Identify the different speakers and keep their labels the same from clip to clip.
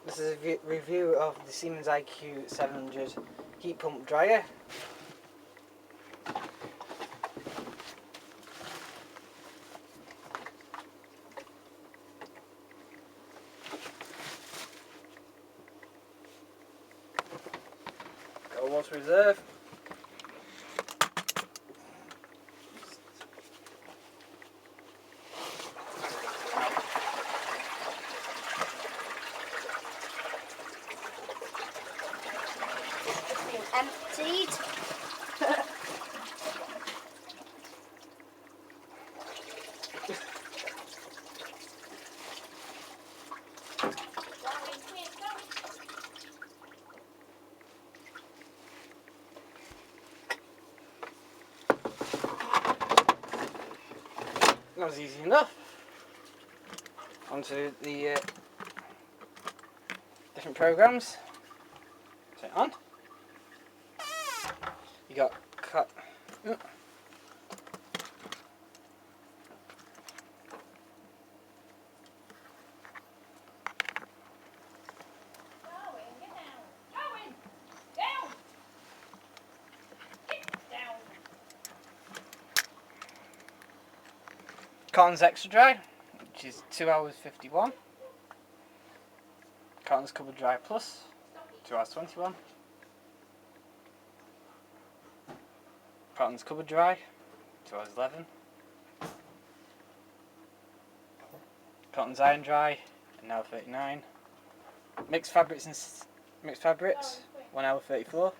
Speaker 1: This is a review of the Siemens IQ700 heat pump dryer. Got a water reserve.
Speaker 2: Emptied.
Speaker 1: That was easy enough. Onto the different programs. Turn it on. You got cut. Cotton's extra dry, which is 2 hours 51. Cotton's covered dry plus, 2 hours 21. Cotton's covered dry, 2 hours 11. Cotton's iron dry, an hour 39. Mixed fabrics, 1 hour 34.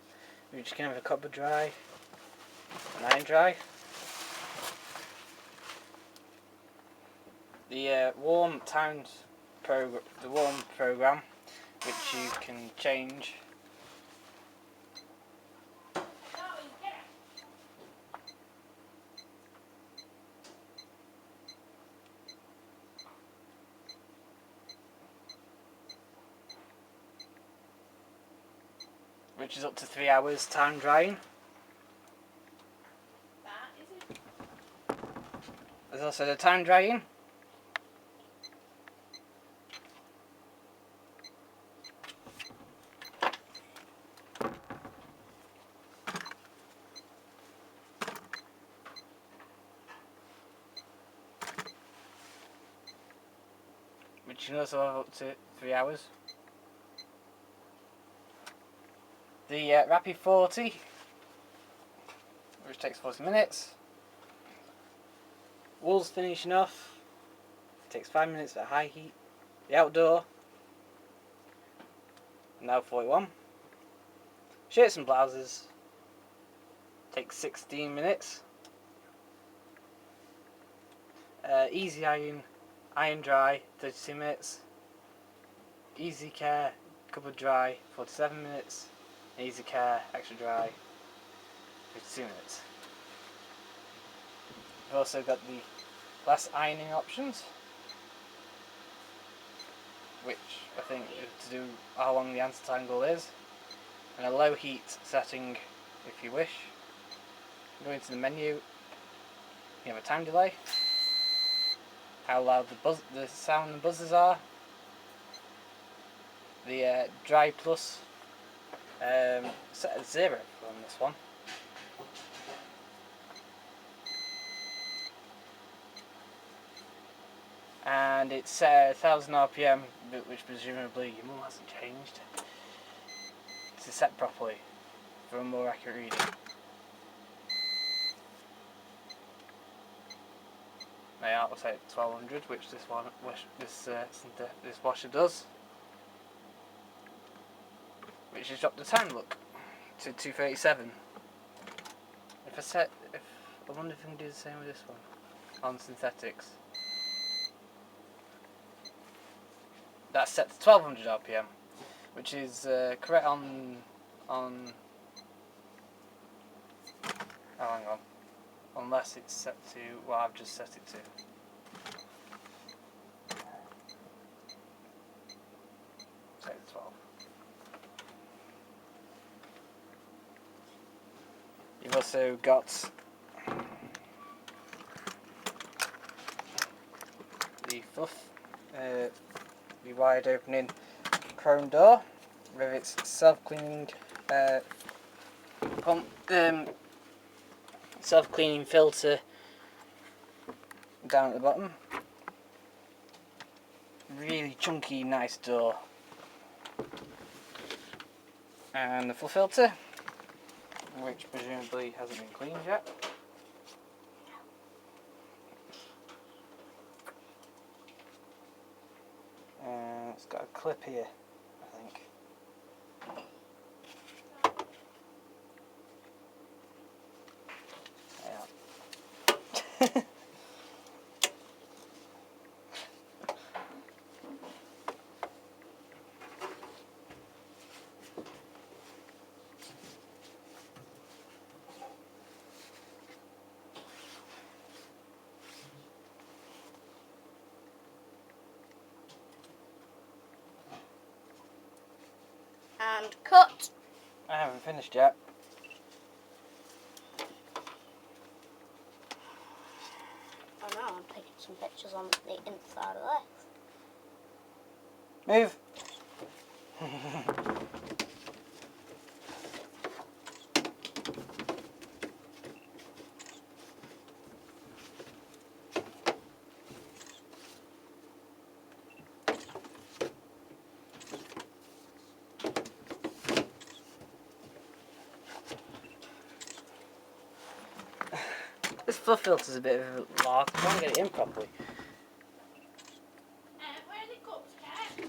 Speaker 1: Which can have a covered dry, an iron dry. The warm program, which you can change. Which is up to 3 hours time drying. There's also the time drying. Which you can also have up to 3 hours. The Rapid 40, which takes 40 minutes. Wool's finishing off, takes 5 minutes at high heat. The outdoor, now 41. Shirts and blouses, takes 16 minutes. Easy iron, iron dry, 32 minutes. Easy care, covered dry, 47 minutes. Easy care, extra dry, 52 minutes. We've also got the less ironing options, which I think is to do how long the answer triangle is, and a low heat setting if you wish. Go into the menu, you have a time delay, how loud the sound and buzzers are, the dry plus set at 0 on this one. And it's set at 1000 RPM, which presumably your mum hasn't changed, to set properly for a more accurate reading. Now I'll set 1200, which this washer does, which has dropped the time look to 2:37. I wonder if I can do the same with this one on synthetics. That's set to 1200 RPM, which is correct on. Oh, hang on. Unless it's set to what I've just set it to. Set it to 12. You've also got the fluff, the wide opening chrome door with its self-cleaning self-cleaning filter down at the bottom. Really chunky, nice door. And the full filter, which presumably hasn't been cleaned yet. It's got a clip here, I think. Yeah.
Speaker 2: And cut.
Speaker 1: I haven't finished yet.
Speaker 2: Oh no, I'm taking some pictures on the inside of this.
Speaker 1: Move! This fluff filter's a bit of a lark. I can't get it in properly.
Speaker 2: Where's it cut, Kat?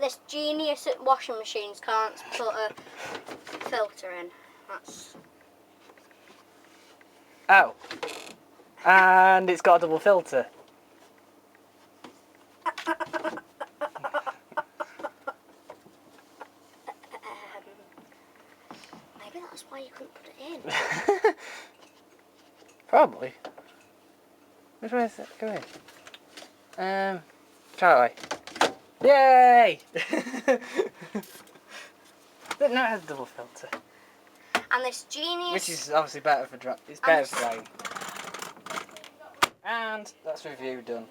Speaker 2: This genius at washing machines can't put a filter in. That's...
Speaker 1: Oh! And it's got a double filter.
Speaker 2: Maybe that's why you couldn't put it in.
Speaker 1: Probably. Which way is it? Go in. Try that way. Yay! But no, it has a double filter.
Speaker 2: And this genius...
Speaker 1: Which is obviously better for drying. It's better for drying. And that's review done.